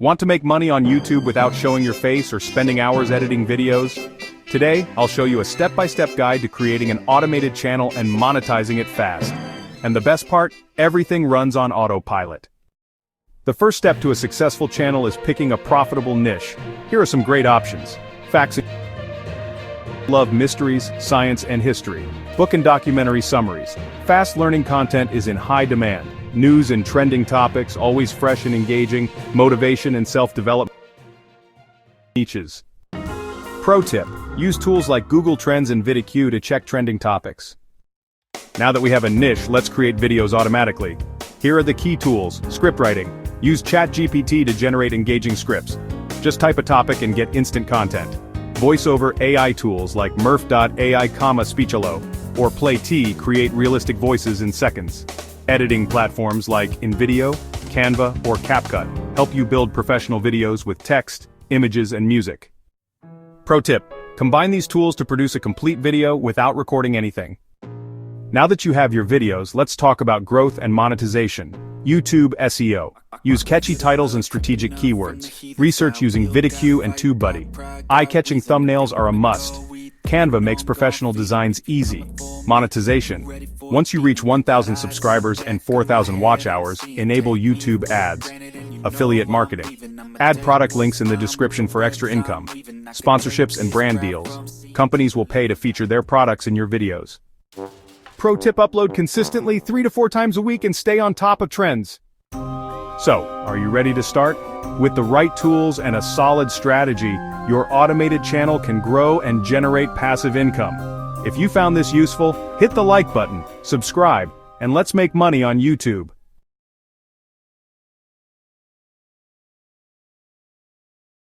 Want to make money on YouTube without showing your face or spending hours editing videos? Today, I'll show you a step-by-step guide to creating an automated channel and monetizing it fast. And the best part, everything runs on autopilot. The first step to a successful channel is picking a profitable niche. Here are some great options. Facts. Love mysteries, science, and history. Book and documentary summaries. Fast learning content is in high demand. News and trending topics, always fresh and engaging. Motivation and self-development niches. Pro tip: use tools like Google Trends and VidIQ to check trending topics. Now that we have a niche, let's create videos automatically. Here are the key tools. Script writing. Use ChatGPT to generate engaging scripts. Just type a topic and get instant content. Voiceover AI tools like Murph.ai, Speechalo, or Play-T create realistic voices in seconds. Editing platforms like InVideo, Canva, or CapCut help you build professional videos with text, images, and music. Pro tip: combine these tools to produce a complete video without recording anything. Now that you have your videos, let's talk about growth and monetization. YouTube SEO. Use catchy titles and strategic keywords. Research using VidIQ and TubeBuddy. Eye-catching thumbnails are a must. Canva makes professional designs easy. Monetization. Once you reach 1,000 subscribers and 4,000 watch hours, enable YouTube ads. Affiliate marketing. Add product links in the description for extra income. Sponsorships and brand deals. Companies will pay to feature their products in your videos. Pro tip: upload consistently 3 to 4 times a week and stay on top of trends. So, are you ready to start? With the right tools and a solid strategy, your automated channel can grow and generate passive income. If you found this useful, hit the like button, subscribe, and let's make money on YouTube.